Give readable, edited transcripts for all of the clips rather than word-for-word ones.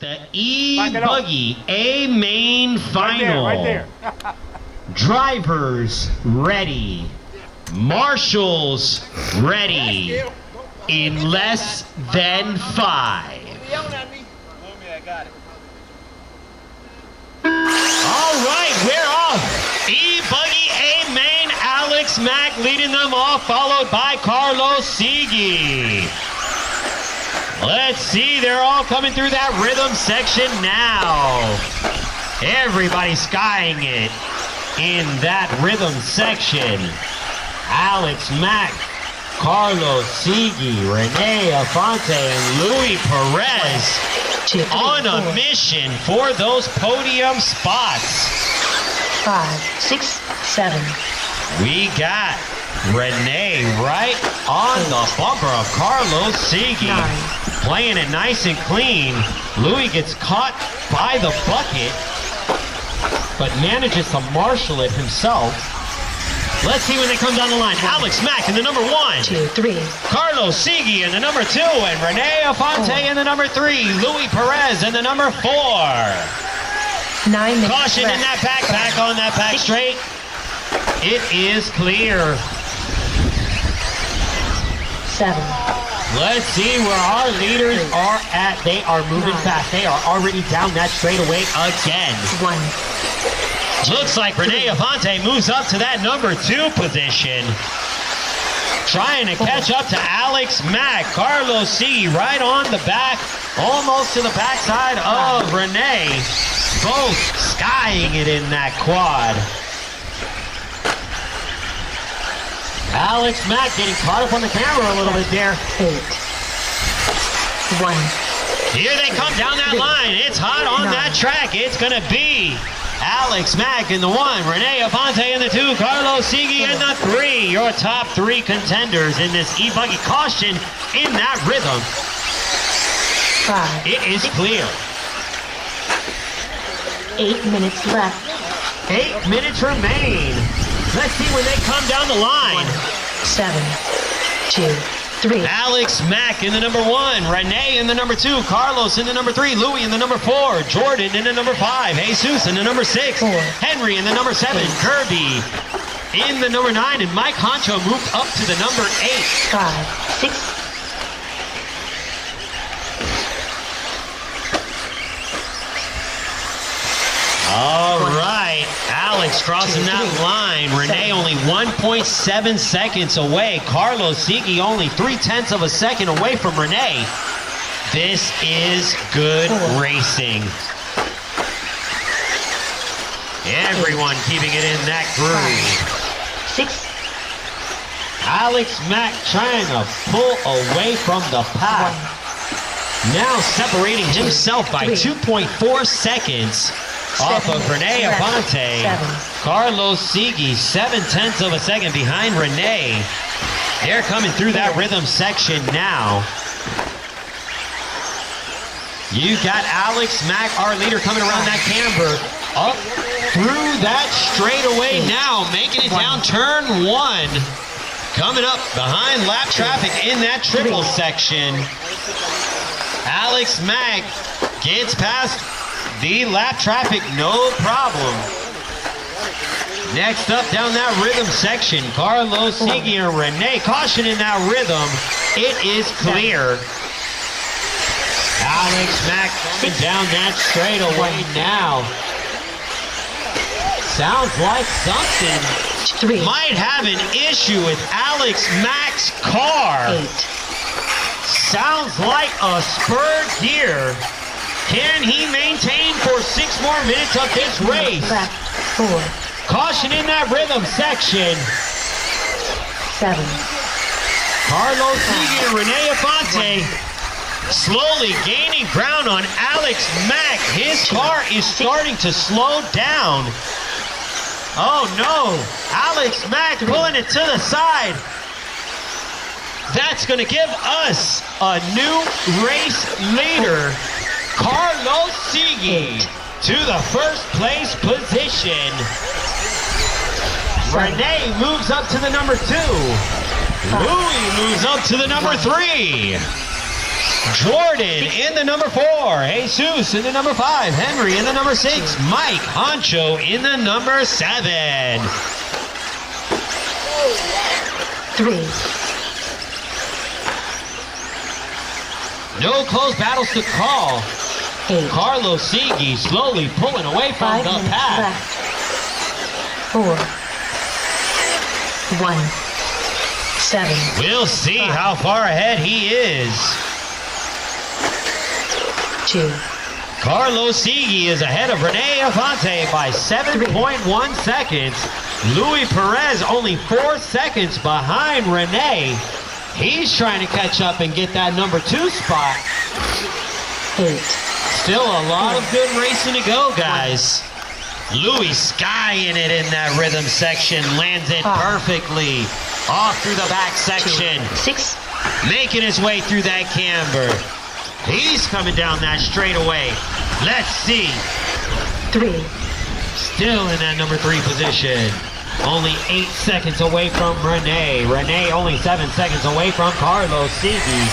The Buggy A main final. Right there. Drivers ready. Marshals ready. In less than 5. All right, we're off. Buggy A main, Alex Mack leading them off, followed by Carlos Segui. Let's see, they're all coming through that rhythm section now. Everybody skying it in that rhythm section. Alex Mack, Carlos Segui, Rene Afonte, and Luis Perez on a mission for those podium spots. 5, 6, 7. We got Rene right on the bumper of Carlos Segui. 9. Playing it nice and clean. Louis gets caught by the bucket, but manages to marshal it himself. Let's see when they come down the line. Alex Mack in the number 1. 2, 3. Carlos Segui in the number 2. And Rene Afonte in the number 3. Luis Perez in the number 4. 9 minutes Caution in that backpack on that back straight. It is clear. 7. Let's see where our leaders are at. They are moving fast. They are already down that straightaway again. 1. Looks like Rene Afonte moves up to that number 2 position. Trying to catch up to Alex Mack. Carlos Segui right on the back, almost to the backside of Rene. Both skying it in that quad. Alex Mack getting caught up on the camera a little bit there. 8. 1. Here they come down that line. It's hot on that track. It's going to be Alex Mack in the 1, Rene Afonte in the 2, Carlos Segui in the 3. Your top 3 contenders in this E-Buggy. Caution in that rhythm. 5. It is clear. 8 minutes left. 8 minutes remain. Let's see when they come down the line. 7, 2, 3. Alex Mack in the number 1, Rene in the number 2, Carlos in the number 3, Louis in the number 4, Jordan in the number 5, Jesus in the number 6, 4. Henry in the number 7, Kirby in the number 9, and Mike Honcho moved up to the number 8. 5, 6. All right, Alex crossing that line. Rene only 1.7 seconds away. Carlos Segui only 0.3 of a second away from Rene. This is good racing. Everyone keeping it in that groove. 6. Alex Mack trying to pull away from the pack. Now separating himself by 2.4 seconds. Off of Rene Afonte. 7. Carlos Segui, 0.7 of a second behind Rene. They're coming through that rhythm section now. You got Alex Mack, our leader, coming around that camber. Up through that straightaway now, making it down turn 1. Coming up behind lap traffic in that triple section. Alex Mack gets past the lap traffic, no problem. Next up down that rhythm section, Carlos Segui and Rene. Caution in that rhythm. It is clear. Alex Mack coming down that straightaway now. Sounds like something 3. might have an issue with Alex Mack's car. 8. Sounds like a spur gear. Can he maintain for 6 more minutes of this race? 4. Caution in that rhythm section. 7. Carlos Segui and Rene Afonte slowly gaining ground on Alex Mack. His car is starting to slow down. Oh no, Alex Mack pulling it to the side. That's going to give us a new race leader. Carlos Segui to the first place position. Rene moves up to the number 2. Louis moves up to the number 3. Jordan in the number 4. Jesus in the number 5. Henry in the number 6. Mike Honcho in the number 7. 3, No close battles to call. 8, Carlos Segui slowly pulling away from 5 the minutes pack. left. 4, 1, 7, We'll see how far ahead he is. 2, Carlos Segui is ahead of Rene Infante by 7.1 seconds. Luis Perez only 4 seconds behind Rene. He's trying to catch up and get that number 2 spot. 8, Still a lot of good racing to go, guys. Louis skying it in that rhythm section, lands it perfectly. Off through the back 2, section, 6, making his way through that camber. He's coming down that straightaway. Let's see. 3, Still in that number 3 position. Only 8 seconds away from Rene. Rene only 7 seconds away from Carlos Segui,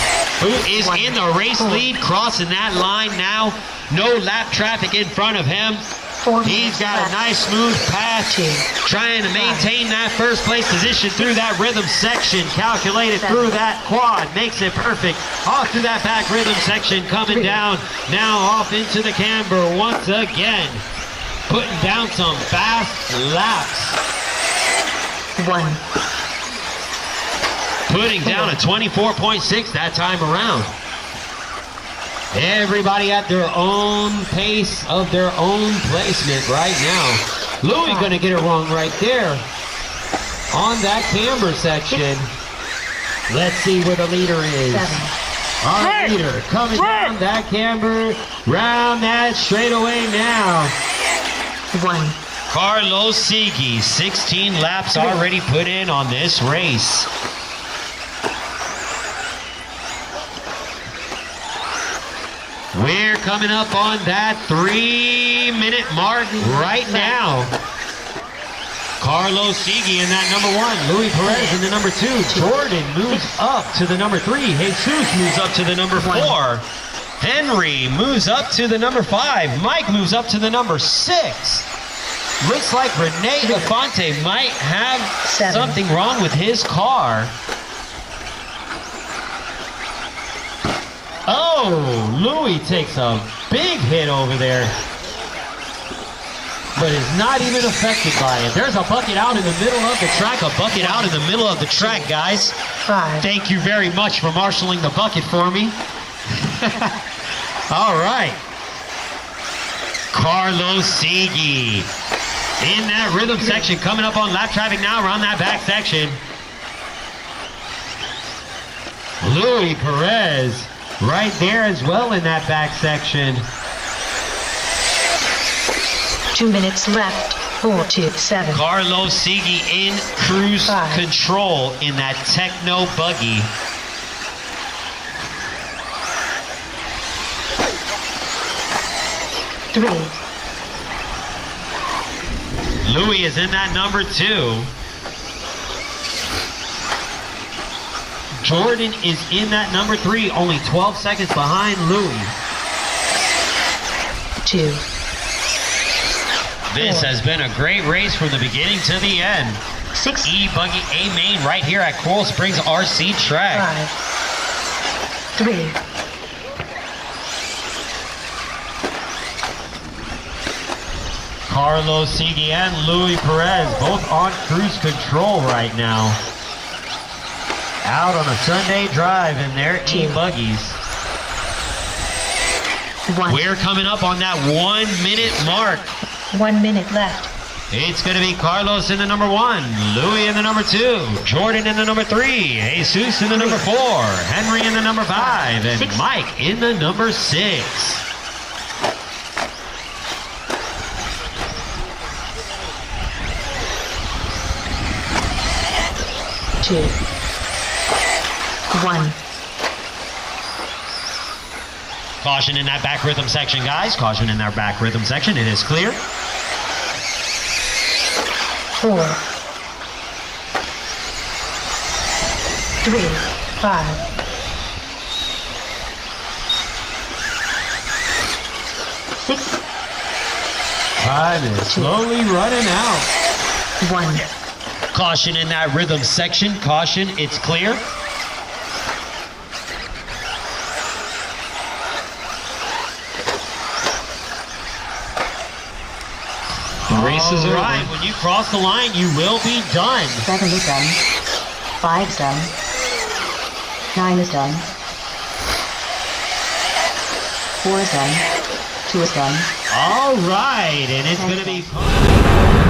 who is in the race lead, crossing that line now. No lap traffic in front of him. 4 He's minutes got a left. nice smooth path, 2, trying to maintain that first place position through that rhythm section. Calculated through that quad, makes it perfect. Off through that back rhythm section, coming down. Now off into the camber once again. Putting down some fast laps. 1, Putting down a 24.6 that time around. Everybody at their own pace of their own placement right now. Louis gonna get it wrong right there on that camber section. Let's see where the leader is. 7, Our leader coming down that camber, round that straightaway now. 1, Carlos Segui, 16 laps already put in on this race. We're coming up on that 3-minute mark right now. Carlos Segui in that number 1. Luis Perez in the number 2. Jordan moves up to the number 3. Jesus moves up to the number 4. Henry moves up to the number 5. Mike moves up to the number 6. Looks like Rene Infante might have 7. something wrong with his car. Oh, Louis takes a big hit over there, but is not even affected by it. There's a bucket out in the middle of the track, a bucket out in the middle of the track, guys. 5, Thank you very much for marshaling the bucket for me. All right. Carlos Segui in that rhythm section, coming up on lap traffic now around that back section. Luis Perez right there as well in that back section. 2 minutes left. 4, 2, 7, Carlos Segui in cruise 5. control in that techno buggy. Three, Louis is in that number 2. Jordan is in that number 3, only 12 seconds behind Louis. 2, This has been a great race from the beginning to the end. 6, E-Buggy A-Main right here at Coral Springs RC Track. 5, 3, Carlos Segui and Luis Perez both on cruise control right now. Out on a Sunday drive in their E-Buggies. 1. We're coming up on that 1 minute mark. 1 minute left. It's going to be Carlos in the number 1, Louis in the number 2, Jordan in the number 3, Jesus in the number 4, Henry in the number 5, and 6. Mike in the number 6. Two, 1. Caution in that back rhythm section, guys. Caution in that back rhythm section. It is clear. 4, 3, 5, 6, Time is slowly running out. 1. Caution in that rhythm section. Caution, it's clear. The race is over. Right, when you cross the line, you will be done. 7 is done. 5 is done. 9 is done. 4 is done. 2 is done. All right, and it's going to be...